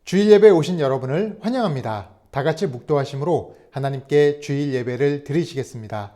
주일 예배에 오신 여러분을 환영합니다. 다 같이 묵도하심으로 하나님께 주일 예배를 드리시겠습니다.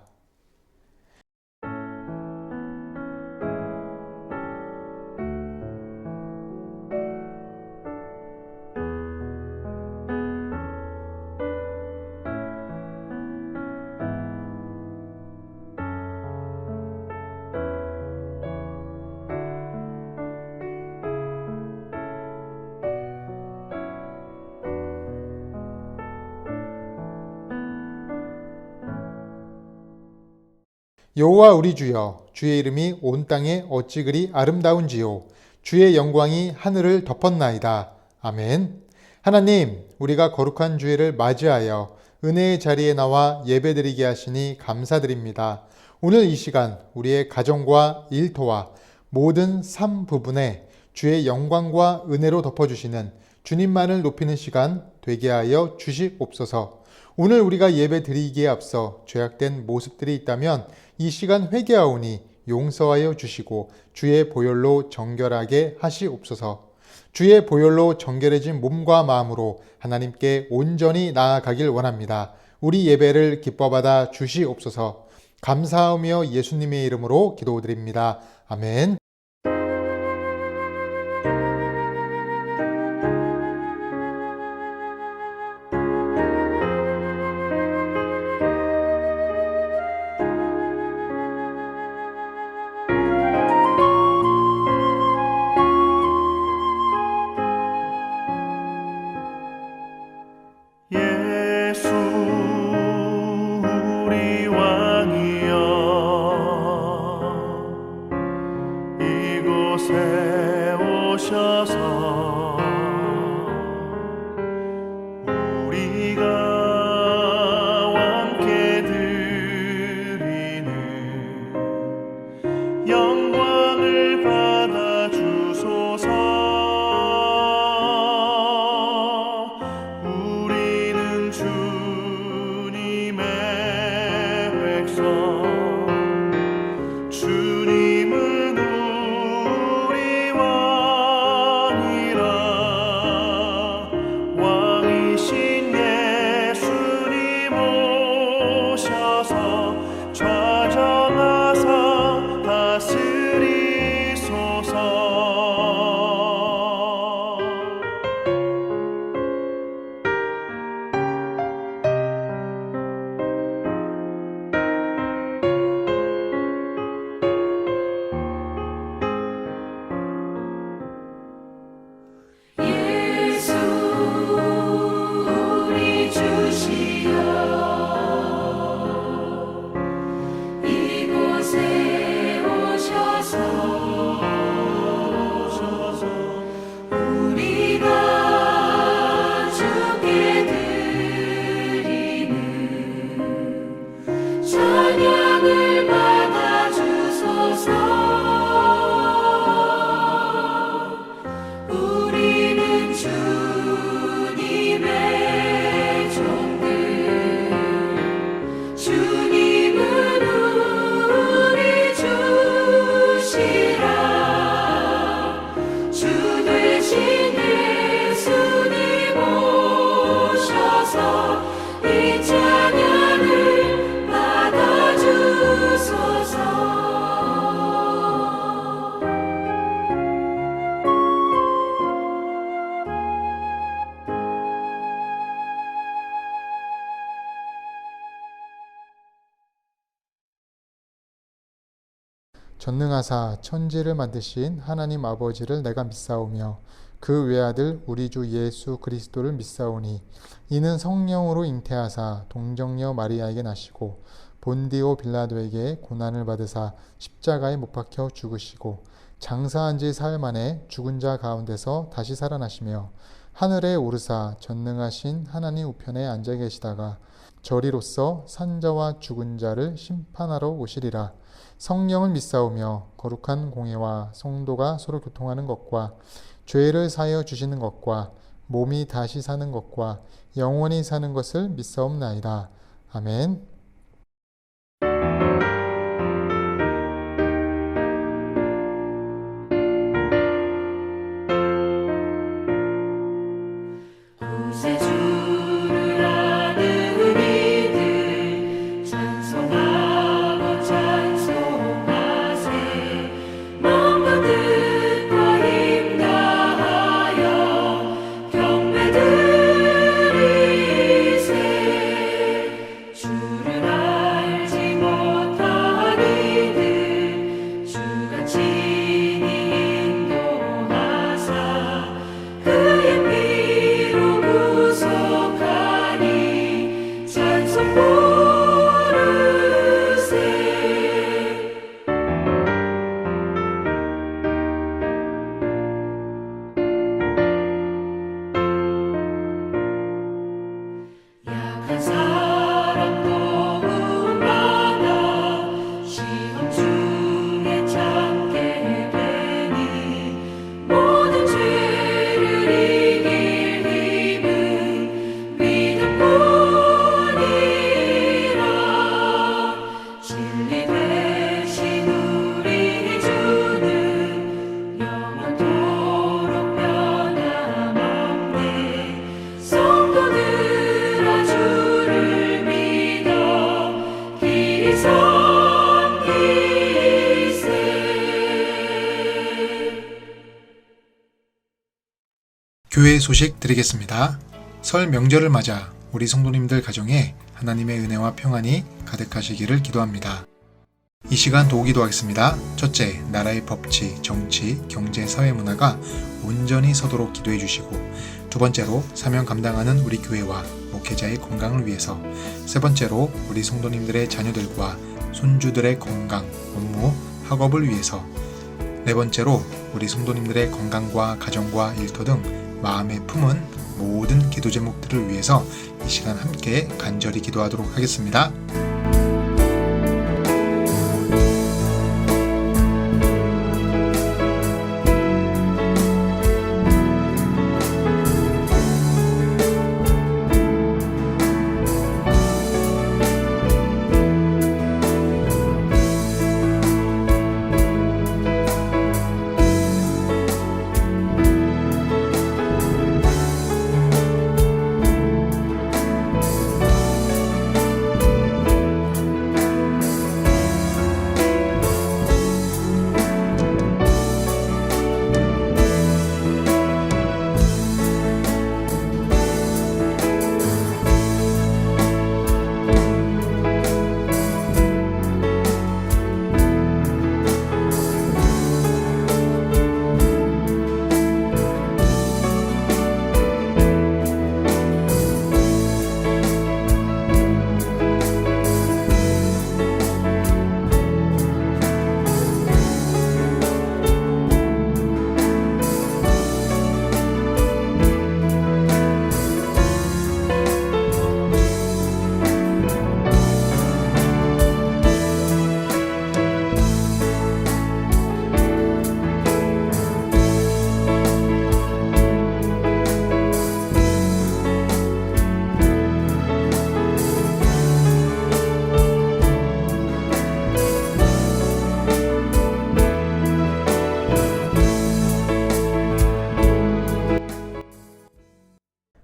여호와 우리 주여, 주의 이름이 온 땅에 어찌 그리 아름다운지요. 주의 영광이 하늘을 덮었나이다. 아멘. 하나님, 우리가 거룩한 주일을 맞이하여 은혜의 자리에 나와 예배드리게 하시니 감사드립니다. 오늘 이 시간 우리의 가정과 일터와 모든 삶 부분에 주의 영광과 은혜로 덮어주시는 주님만을 높이는 시간 되게 하여 주시옵소서. 오늘 우리가 예배 드리기에 앞서 죄악된 모습들이 있다면 이 시간 회개하오니 용서하여 주시고 주의 보혈로 정결하게 하시옵소서. 주의 보혈로 정결해진 몸과 마음으로 하나님께 온전히 나아가길 원합니다. 우리 예배를 기뻐받아 주시옵소서. 감사하며 예수님의 이름으로 기도드립니다. 아멘. 예수 우리 왕이여 이곳에 오셔서 우리가 함께 드리는 영광을 받아 주소서. 주님의 백성 주님은 우리 왕이라 왕이신 예수님 오셔서 좌정하사 다스리소서. 전능하사 천지를 만드신 하나님 아버지를 내가 믿사오며 그 외아들 우리 주 예수 그리스도를 믿사오니 이는 성령으로 잉태하사 동정녀 마리아에게 나시고 본디오 빌라도에게 고난을 받으사 십자가에 못 박혀 죽으시고 장사한 지 사흘 만에 죽은 자 가운데서 다시 살아나시며 하늘에 오르사 전능하신 하나님 우편에 앉아 계시다가 저리로서 산자와 죽은 자를 심판하러 오시리라. 성령을 믿사오며 거룩한 공회와 성도가 서로 교통하는 것과 죄를 사하여 주시는 것과 몸이 다시 사는 것과 영원히 사는 것을 믿사옵나이다. 아멘. 만세 주를 아는 이들 찬송하고 찬송하세 마음과 뜻과 힘 다하여 경배 드리세 주를 알지 못한 이들 주가 친히 인도하사 그의 피로 구속하니 찬송 부르세 약한 사람 도움받아 시험 중에 참게 되니 모든 죄를 이길 힘은 믿음뿐이라 진리 되신 우리 주는 영원토록 변함없네 성도들아 주를 믿어 길이 섬기세 교회 소식 드리겠습니다. 설 명절을 맞아 우리 성도님들 가정에 하나님의 은혜와 평안이 가득하시기를 기도합니다. 이 시간 도기도하겠습니다. 첫째, 나라의 법치, 정치, 경제, 사회 문화가 온전히 서도록 기도해 주시고, 두 번째로 사명 감당하는 우리 교회와 목회자의 건강을 위해서, 세 번째로 우리 성도님들의 자녀들과 손주들의 건강, 업무, 학업을 위해서, 네 번째로 우리 성도님들의 건강과 가정과 일터 등 마음에 품은 모든 기도 제목들을 위해서 이 시간 함께 간절히 기도하도록 하겠습니다.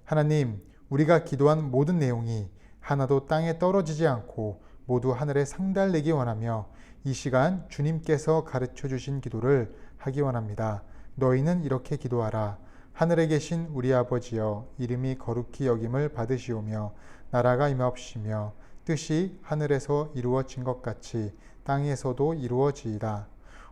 하나님, 우리가 기도한 모든 내용이 하나도 땅에 떨어지지 않고 모두 하늘에 상달되기 원하며 이 시간 주님께서 가르쳐 주신 기도를 하기 원합니다. 너희는 이렇게 기도하라. 하늘에 계신 우리 아버지여, 이름이 거룩히 여김을 받으시오며 나라가 임하옵시며 뜻이 하늘에서 이루어진 것 같이 땅에서도 이루어지이다.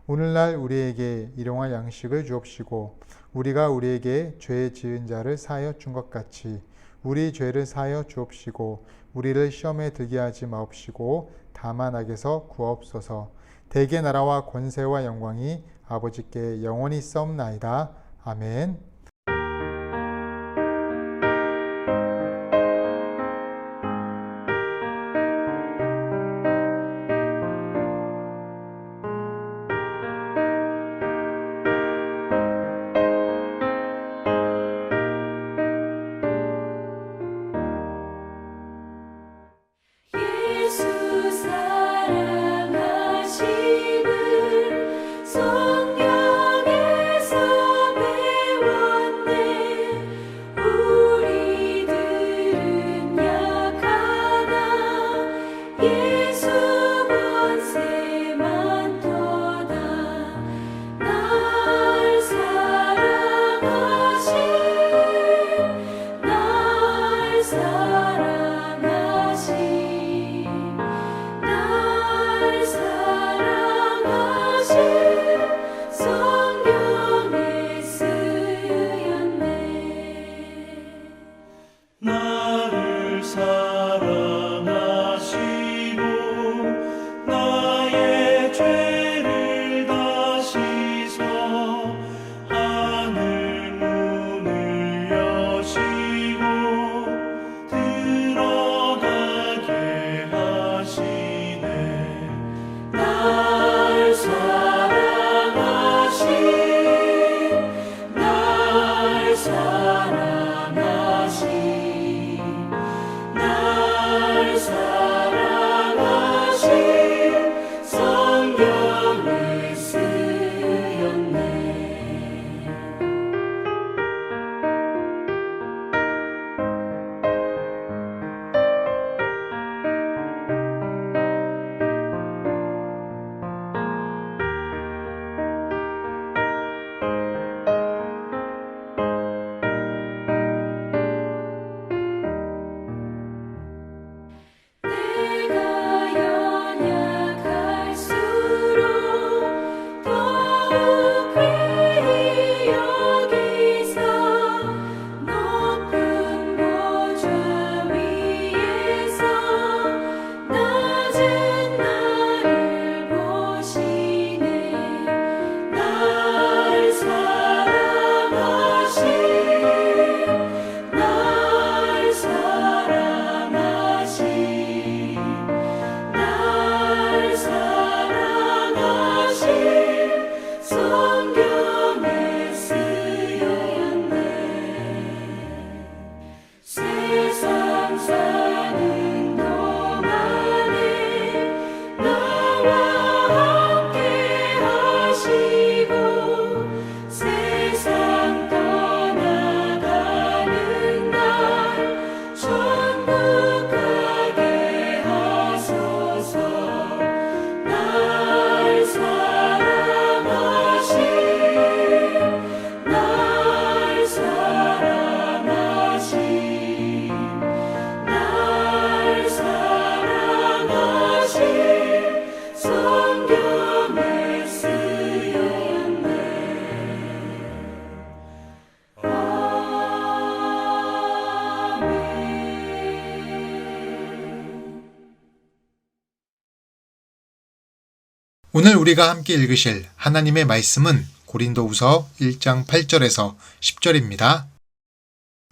오늘날 우리에게 일용할 양식을 주옵시고 우리가 우리에게 죄 지은 자를 사하여 준 것 같이 우리 죄를 사하여 주옵시고 우리를 시험에 들게 하지 마옵시고 다만 악에서 구하옵소서. 대개 나라와 권세와 영광이 아버지께 영원히 있사옵나이다. 아멘. 예수 사랑하심을 성경에서 배워 성경을 쓰였네. 내가 연약할수록 더욱 귀히 여기사 높은 보좌 위에서 낮은 나를 보시네. 날 사랑하신 성경에 쓰였네. 세상 사는 동안에 나와 함께 하시고 세상 떠나가는 날 천국 가게 하소서. 날 사랑하신 성경에 쓰였네. 아멘. 오늘 우리가 함께 읽으실 하나님의 말씀은 고린도후서 1장 8절에서 10절입니다.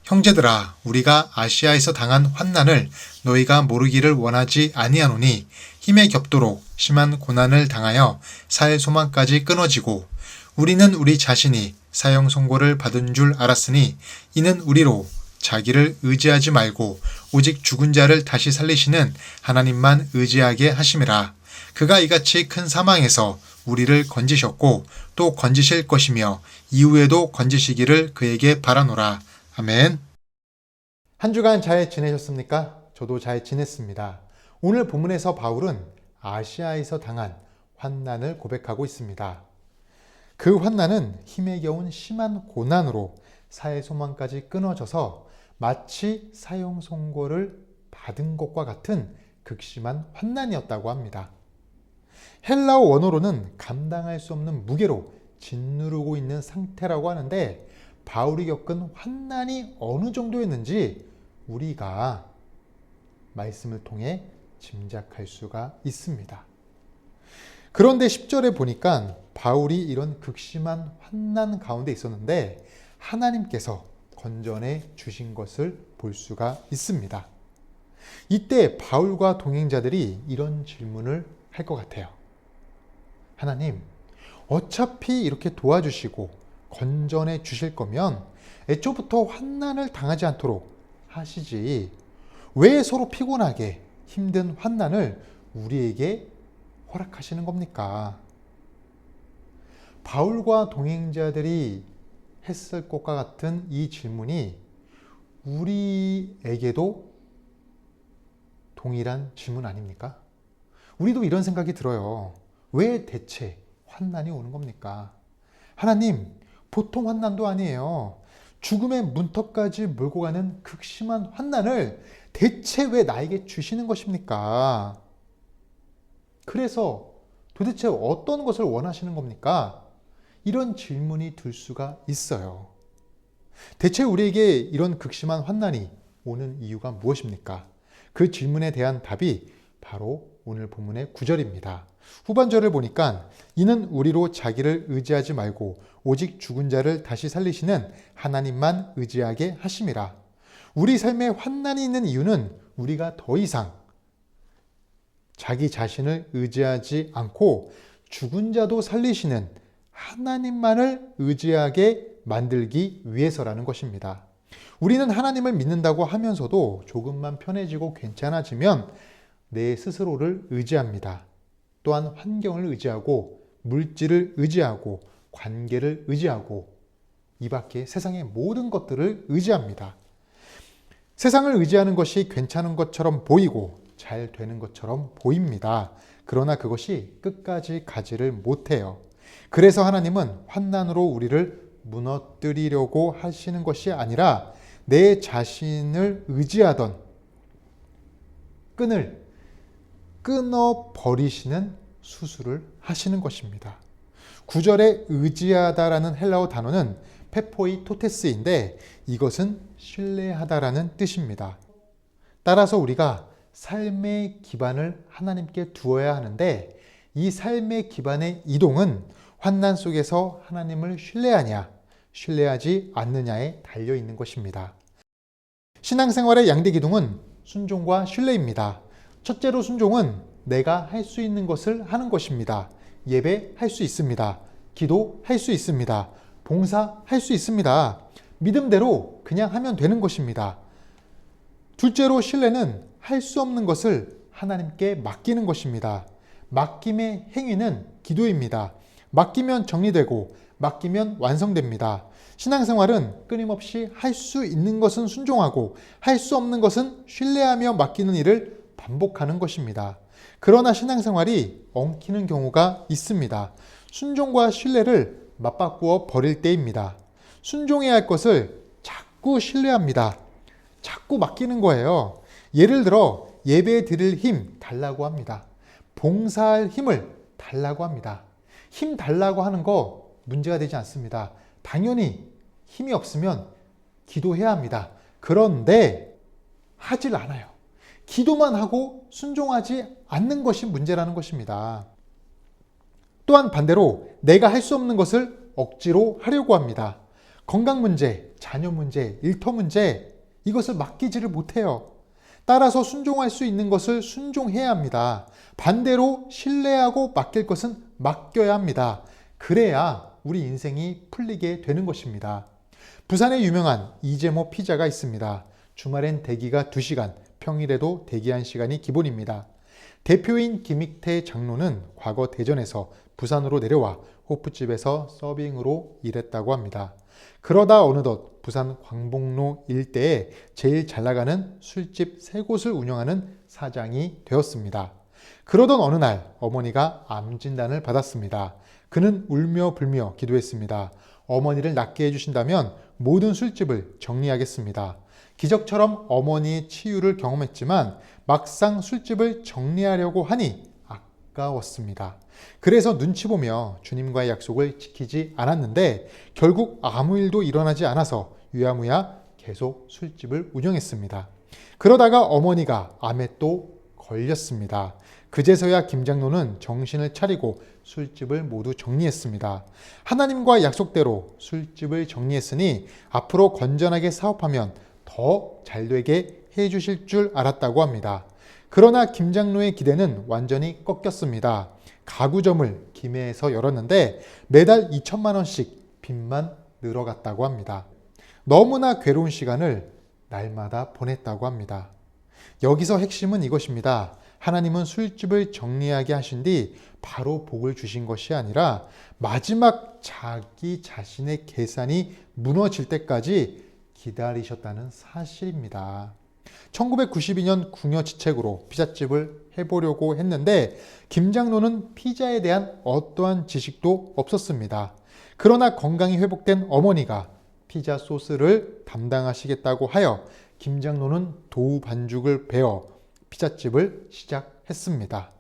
형제들아, 우리가 아시아에서 당한 환난을 너희가 모르기를 원하지 아니하노니 힘에 겹도록 심한 고난을 당하여 살 소망까지 끊어지고 우리는 우리 자신이 사형 선고를 받은 줄 알았으니 이는 우리로 자기를 의지하지 말고 오직 죽은 자를 다시 살리시는 하나님만 의지하게 하심이라. 그가 이같이 큰 사망에서 우리를 건지셨고 또 건지실 것이며 이후에도 건지시기를 그에게 바라노라. 아멘. 한 주간 잘 지내셨습니까? 저도 잘 지냈습니다. 오늘 본문에서 바울은 아시아에서 당한 환난을 고백하고 있습니다. 그 환난은 힘에 겨운 심한 고난으로 사회 소망까지 끊어져서 마치 사형 선고를 받은 것과 같은 극심한 환난이었다고 합니다. 헬라어 원어로는 감당할 수 없는 무게로 짓누르고 있는 상태라고 하는데 바울이 겪은 환난이 어느 정도였는지 우리가 말씀을 통해 짐작할 수가 있습니다. 그런데 10절에 보니까 바울이 이런 극심한 환난 가운데 있었는데 하나님께서 건전해 주신 것을 볼 수가 있습니다. 이때 바울과 동행자들이 이런 질문을 할 것 같아요. 하나님, 어차피 이렇게 도와주시고 건전해 주실 거면 애초부터 환난을 당하지 않도록 하시지 왜 서로 피곤하게 힘든 환난을 우리에게 허락하시는 겁니까? 바울과 동행자들이 했을 것과 같은 이 질문이 우리에게도 동일한 질문 아닙니까? 우리도 이런 생각이 들어요. 왜 대체 환난이 오는 겁니까? 하나님, 보통 환난도 아니에요. 죽음의 문턱까지 몰고 가는 극심한 환난을 대체 왜 나에게 주시는 것입니까? 그래서 도대체 어떤 것을 원하시는 겁니까? 이런 질문이 들 수가 있어요. 대체 우리에게 이런 극심한 환난이 오는 이유가 무엇입니까? 그 질문에 대한 답이 바로 오늘 본문의 9절입니다. 후반절을 보니까 이는 우리로 자기를 의지하지 말고 오직 죽은 자를 다시 살리시는 하나님만 의지하게 하심이라. 우리 삶에 환난이 있는 이유는 우리가 더 이상 자기 자신을 의지하지 않고 죽은 자도 살리시는 하나님만을 의지하게 만들기 위해서라는 것입니다. 우리는 하나님을 믿는다고 하면서도 조금만 편해지고 괜찮아지면 내 스스로를 의지합니다. 또한 환경을 의지하고 물질을 의지하고 관계를 의지하고 이 밖에 세상의 모든 것들을 의지합니다. 세상을 의지하는 것이 괜찮은 것처럼 보이고 잘 되는 것처럼 보입니다. 그러나 그것이 끝까지 가지를 못해요. 그래서 하나님은 환난으로 우리를 무너뜨리려고 하시는 것이 아니라 내 자신을 의지하던 끈을 끊어버리시는 수술을 하시는 것입니다. 9절에 의지하다라는 헬라어 단어는 페포이 토테스인데 이것은 신뢰하다라는 뜻입니다. 따라서 우리가 삶의 기반을 하나님께 두어야 하는데 이 삶의 기반의 이동은 환난 속에서 하나님을 신뢰하냐, 신뢰하지 않느냐에 달려 있는 것입니다. 신앙생활의 양대 기둥은 순종과 신뢰입니다. 첫째로 순종은 내가 할 수 있는 것을 하는 것입니다. 예배할 수 있습니다. 기도할 수 있습니다. 봉사할 수 있습니다. 믿음대로 그냥 하면 되는 것입니다. 둘째로 신뢰는 할 수 없는 것을 하나님께 맡기는 것입니다. 맡김의 행위는 기도입니다. 맡기면 정리되고 맡기면 완성됩니다. 신앙생활은 끊임없이 할 수 있는 것은 순종하고 할 수 없는 것은 신뢰하며 맡기는 일을 반복하는 것입니다. 그러나 신앙생활이 엉키는 경우가 있습니다. 순종과 신뢰를 맞바꾸어 버릴 때입니다. 순종해야 할 것을 자꾸 신뢰합니다. 자꾸 맡기는 거예요. 예를 들어 예배 드릴 힘 달라고 합니다. 봉사할 힘을 달라고 합니다. 힘 달라고 하는 거 문제가 되지 않습니다. 당연히 힘이 없으면 기도해야 합니다. 그런데 하질 않아요. 기도만 하고 순종하지 않는 것이 문제라는 것입니다. 또한 반대로 내가 할 수 없는 것을 억지로 하려고 합니다. 건강 문제, 자녀 문제, 일터 문제 이것을 맡기지를 못해요. 따라서 순종할 수 있는 것을 순종해야 합니다. 반대로 신뢰하고 맡길 것은 맡겨야 합니다. 그래야 우리 인생이 풀리게 되는 것입니다. 부산에 유명한 이재모 피자가 있습니다. 주말엔 대기가 2시간, 평일에도 대기한 시간이 기본입니다. 대표인 김익태 장로는 과거 대전에서 부산으로 내려와 호프집에서 서빙으로 일했다고 합니다. 그러다 어느덧 부산 광복로 일대에 제일 잘 나가는 술집 3곳을 운영하는 사장이 되었습니다. 그러던 어느 날 어머니가 암 진단을 받았습니다. 그는 울며 불며 기도했습니다. 어머니를 낫게 해주신다면 모든 술집을 정리하겠습니다. 기적처럼 어머니의 치유를 경험했지만 막상 술집을 정리하려고 하니 아까웠습니다. 그래서 눈치 보며 주님과의 약속을 지키지 않았는데 결국 아무 일도 일어나지 않아서 유야무야 계속 술집을 운영했습니다. 그러다가 어머니가 암에 또 걸렸습니다. 그제서야 김장로는 정신을 차리고 술집을 모두 정리했습니다. 하나님과 약속대로 술집을 정리했으니 앞으로 건전하게 사업하면 더 잘되게 해주실 줄 알았다고 합니다. 그러나 김장로의 기대는 완전히 꺾였습니다. 가구점을 김해에서 열었는데 매달 2천만 원씩 빚만 늘어갔다고 합니다. 너무나 괴로운 시간을 날마다 보냈다고 합니다. 여기서 핵심은 이것입니다. 하나님은 술집을 정리하게 하신 뒤 바로 복을 주신 것이 아니라 마지막 자기 자신의 계산이 무너질 때까지 기다리셨다는 사실입니다. 1992년 궁여지책으로 피자집을 해보려고 했는데 김장로는 피자에 대한 어떠한 지식도 없었습니다. 그러나 건강이 회복된 어머니가 피자 소스를 담당하시겠다고 하여 김장로는 도우 반죽을 배워 피자집을 시작했습니다.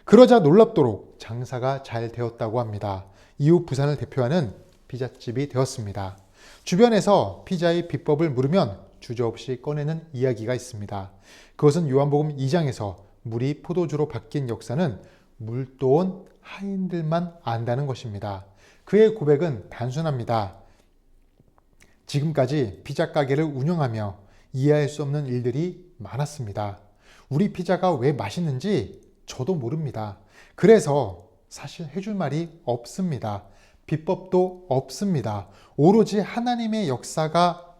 그러자 놀랍도록 장사가 잘 되었다고 합니다. 이후 부산을 대표하는 피자집이 되었습니다. 주변에서 피자의 비법을 물으면 주저없이 꺼내는 이야기가 있습니다. 그것은 요한복음 2장에서 물이 포도주로 바뀐 역사는 물도온 하인들만 안다는 것입니다. 그의 고백은 단순합니다. 지금까지 피자 가게를 운영하며 이해할 수 없는 일들이 많았습니다. 우리 피자가 왜 맛있는지 저도 모릅니다. 그래서 사실 해줄 말이 없습니다. 비법도 없습니다. 오로지 하나님의 역사가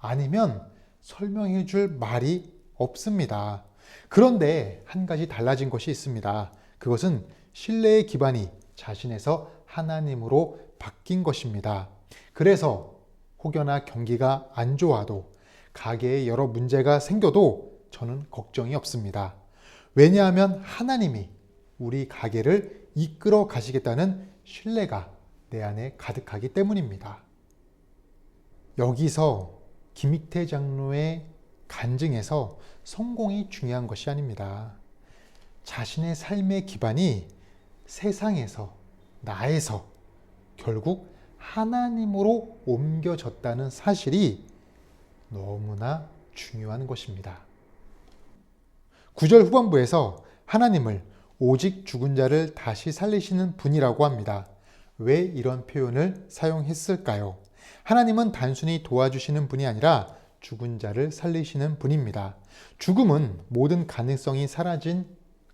아니면 설명해 줄 말이 없습니다. 그런데 한 가지 달라진 것이 있습니다. 그것은 신뢰의 기반이 자신에서 하나님으로 바뀐 것입니다. 그래서 혹여나 경기가 안 좋아도 가게에 여러 문제가 생겨도 저는 걱정이 없습니다. 왜냐하면 하나님이 우리 가게를 이끌어 가시겠다는 신뢰가 내 안에 가득하기 때문입니다. 여기서 김익태 장로의 간증에서 성공이 중요한 것이 아닙니다. 자신의 삶의 기반이 세상에서, 나에서 결국 하나님으로 옮겨졌다는 사실이 너무나 중요한 것입니다. 9절 후반부에서 하나님을 오직 죽은 자를 다시 살리시는 분이라고 합니다. 왜 이런 표현을 사용했을까요? 하나님은 단순히 도와주시는 분이 아니라 죽은 자를 살리시는 분입니다. 죽음은 모든 가능성이 사라진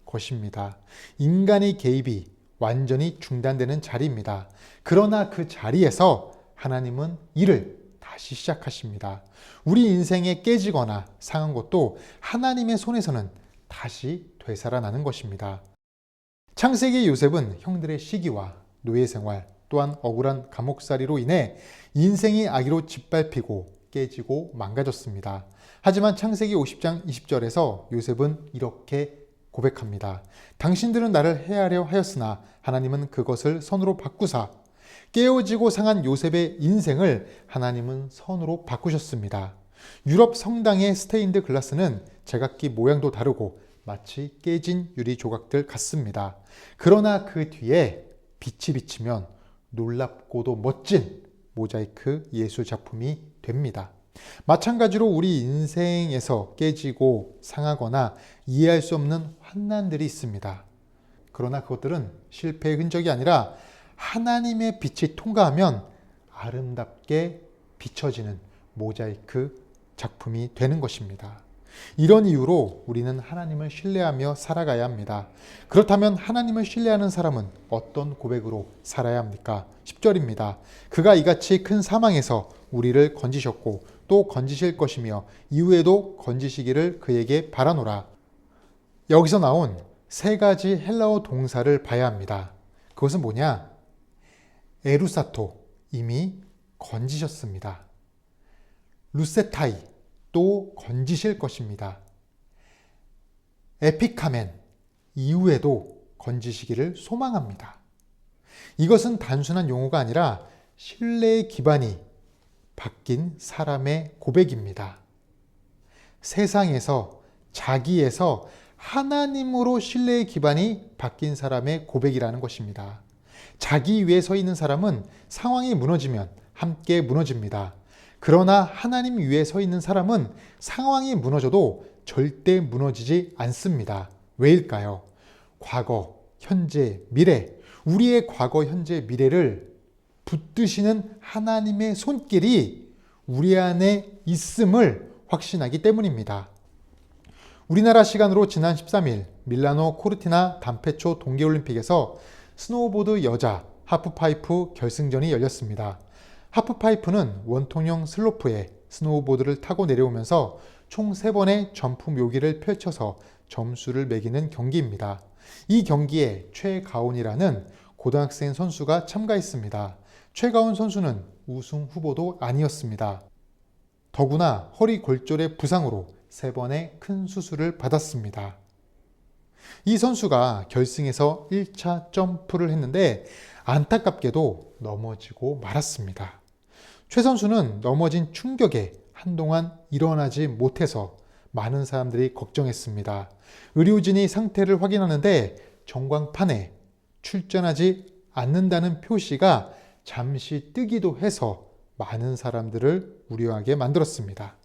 것입니다. 인간의 개입이 완전히 중단되는 자리입니다. 그러나 그 자리에서 하나님은 일을 다시 시작하십니다. 우리 인생에 깨지거나 상한 것도 하나님의 손에서는 다시 되살아나는 것입니다. 창세기 요셉은 형들의 시기와 노예 생활, 또한 억울한 감옥살이로 인해 인생이 악의로 짓밟히고 깨지고 망가졌습니다. 하지만 창세기 50장 20절에서 요셉은 이렇게 고백합니다. 당신들은 나를 해하려 하였으나 하나님은 그것을 선으로 바꾸사 깨어지고 상한 요셉의 인생을 하나님은 선으로 바꾸셨습니다. 유럽 성당의 스테인드 글라스는 제각기 모양도 다르고 마치 깨진 유리 조각들 같습니다. 그러나 그 뒤에 빛이 비치면 놀랍고도 멋진 모자이크 예술 작품이 됩니다. 마찬가지로 우리 인생에서 깨지고 상하거나 이해할 수 없는 환난들이 있습니다. 그러나 그것들은 실패의 흔적이 아니라 하나님의 빛이 통과하면 아름답게 비춰지는 모자이크 작품이 되는 것입니다. 이런 이유로 우리는 하나님을 신뢰하며 살아가야 합니다. 그렇다면 하나님을 신뢰하는 사람은 어떤 고백으로 살아야 합니까? 10절입니다. 그가 이같이 큰 사망에서 우리를 건지셨고 또 건지실 것이며 이후에도 건지시기를 그에게 바라노라. 여기서 나온 세 가지 헬라어 동사를 봐야 합니다. 그것은 뭐냐? 에루사토, 이미 건지셨습니다. 루세타이, 또 건지실 것입니다. 에피카멘, 이후에도 건지시기를 소망합니다. 이것은 단순한 용어가 아니라 신뢰의 기반이 바뀐 사람의 고백입니다. 세상에서, 자기에서 하나님으로 신뢰의 기반이 바뀐 사람의 고백이라는 것입니다. 자기 위에 서 있는 사람은 상황이 무너지면 함께 무너집니다. 그러나 하나님 위에 서 있는 사람은 상황이 무너져도 절대 무너지지 않습니다. 왜일까요? 과거, 현재, 미래, 우리의 과거, 현재, 미래를 붙드시는 하나님의 손길이 우리 안에 있음을 확신하기 때문입니다. 우리나라 시간으로 지난 13일 밀라노 코르티나 단페초 동계올림픽에서 스노우보드 여자 하프파이프 결승전이 열렸습니다. 하프파이프는 원통형 슬로프에 스노우보드를 타고 내려오면서 총 3번의 점프 묘기를 펼쳐서 점수를 매기는 경기입니다. 이 경기에 최가온이라는 고등학생 선수가 참가했습니다. 최가온 선수는 우승 후보도 아니었습니다. 더구나 허리 골절의 부상으로 3번의 큰 수술을 받았습니다. 이 선수가 결승에서 1차 점프를 했는데 안타깝게도 넘어지고 말았습니다. 최 선수는 넘어진 충격에 한동안 일어나지 못해서 많은 사람들이 걱정했습니다. 의료진이 상태를 확인하는데 전광판에 출전하지 않는다는 표시가 잠시 뜨기도 해서 많은 사람들을 우려하게 만들었습니다.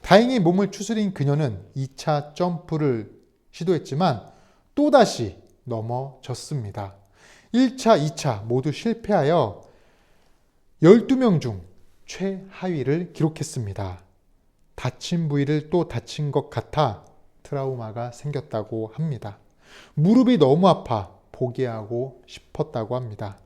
다행히 몸을 추스린 그녀는 2차 점프를 시도했지만 또다시 넘어졌습니다. 1차, 2차 모두 실패하여 12명 중 최하위를 기록했습니다. 다친 부위를 또 다친 것 같아 트라우마가 생겼다고 합니다. 무릎이 너무 아파 포기하고 싶었다고 합니다.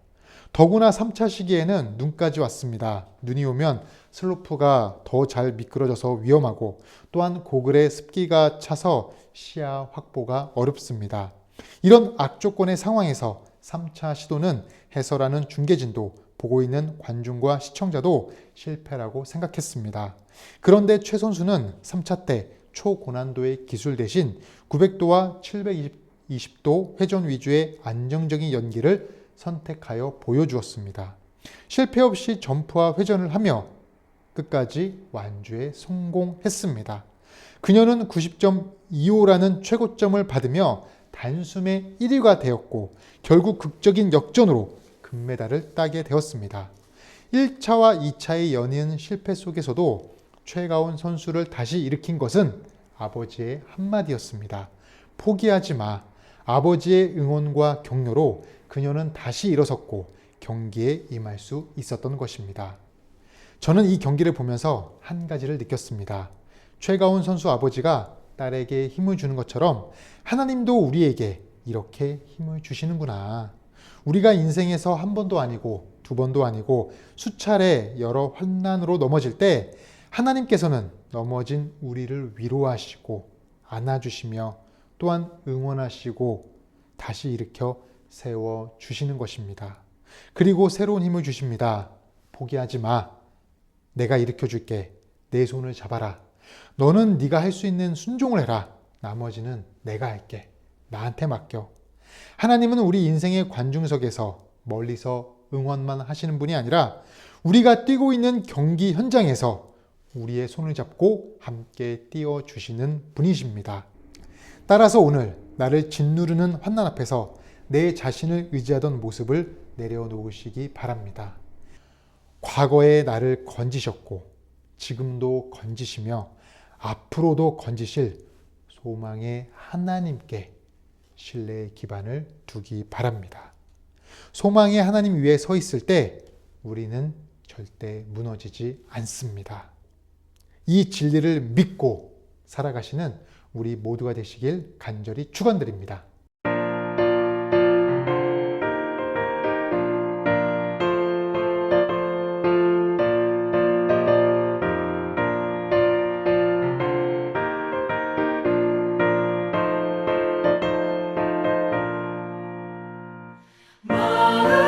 더구나 3차 시기에는 눈까지 왔습니다. 눈이 오면 슬로프가 더 잘 미끄러져서 위험하고 또한 고글에 습기가 차서 시야 확보가 어렵습니다. 이런 악조건의 상황에서 3차 시도는 해설하는 중계진도 보고 있는 관중과 시청자도 실패라고 생각했습니다. 그런데 최 선수는 3차 때 초고난도의 기술 대신 900도와 720도 회전 위주의 안정적인 연기를 선택하여 보여주었습니다. 실패 없이 점프와 회전을 하며 끝까지 완주에 성공했습니다. 그녀는 90.25라는 최고점을 받으며 단숨에 1위가 되었고 결국 극적인 역전으로 금메달을 따게 되었습니다. 1차와 2차의 연이은 실패 속에서도 최가온 선수를 다시 일으킨 것은 아버지의 한마디였습니다. 포기하지 마. 아버지의 응원과 격려로 그녀는 다시 일어섰고 경기에 임할 수 있었던 것입니다. 저는 이 경기를 보면서 한 가지를 느꼈습니다. 최가온 선수 아버지가 딸에게 힘을 주는 것처럼 하나님도 우리에게 이렇게 힘을 주시는구나. 우리가 인생에서 한 번도 아니고 두 번도 아니고 수차례 여러 환난으로 넘어질 때 하나님께서는 넘어진 우리를 위로하시고 안아주시며 또한 응원하시고 다시 일으켜 세워주시는 것입니다. 그리고 새로운 힘을 주십니다. 포기하지 마. 내가 일으켜줄게. 내 손을 잡아라. 너는 네가 할 수 있는 순종을 해라. 나머지는 내가 할게. 나한테 맡겨. 하나님은 우리 인생의 관중석에서 멀리서 응원만 하시는 분이 아니라 우리가 뛰고 있는 경기 현장에서 우리의 손을 잡고 함께 뛰어주시는 분이십니다. 따라서 오늘 나를 짓누르는 환난 앞에서 내 자신을 의지하던 모습을 내려놓으시기 바랍니다. 과거에 나를 건지셨고 지금도 건지시며 앞으로도 건지실 소망의 하나님께 신뢰의 기반을 두기 바랍니다. 소망의 하나님 위에 서 있을 때 우리는 절대 무너지지 않습니다. 이 진리를 믿고 살아가시는 우리 모두가 되시길 간절히 축원드립니다.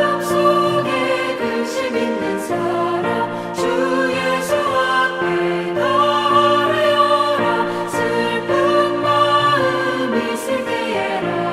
마음속에 근심 있는 사람 주 예수 앞에 나아려라 슬픈 마음 있을 때에라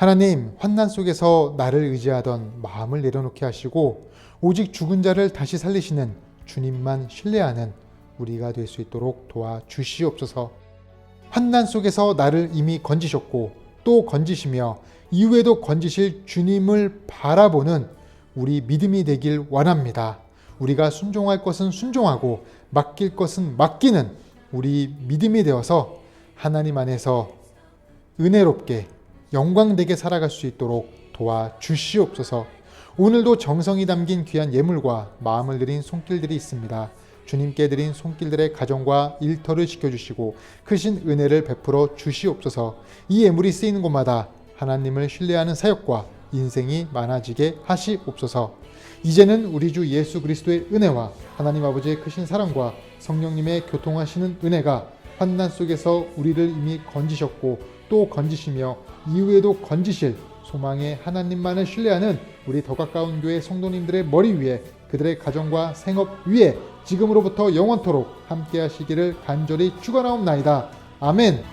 하나님, 환난 속에서 나를 의지하던 마음을 내려놓게 하시고 오직 죽은 자를 다시 살리시는 주님만 신뢰하는 우리가 될 수 있도록 도와주시옵소서. 환난 속에서 나를 이미 건지셨고 또 건지시며 이후에도 건지실 주님을 바라보는 우리 믿음이 되길 원합니다. 우리가 순종할 것은 순종하고 맡길 것은 맡기는 우리 믿음이 되어서 하나님 안에서 은혜롭게 영광되게 살아갈 수 있도록 도와주시옵소서. 오늘도 정성이 담긴 귀한 예물과 마음을 드린 손길들이 있습니다. 주님께 드린 손길들의 가정과 일터를 지켜주시고 크신 은혜를 베풀어 주시옵소서. 이 예물이 쓰이는 곳마다 하나님을 신뢰하는 사역과 인생이 많아지게 하시옵소서. 이제는 우리 주 예수 그리스도의 은혜와 하나님 아버지의 크신 사랑과 성령님의 교통하시는 은혜가 환난 속에서 우리를 이미 건지셨고 또 건지시며 이후에도 건지실 소망의 하나님만을 신뢰하는 우리 더 가까운 교회 성도님들의 머리 위에 그들의 가정과 생업 위에 지금으로부터 영원토록 함께 하시기를 간절히 축원하옵나이다. 아멘.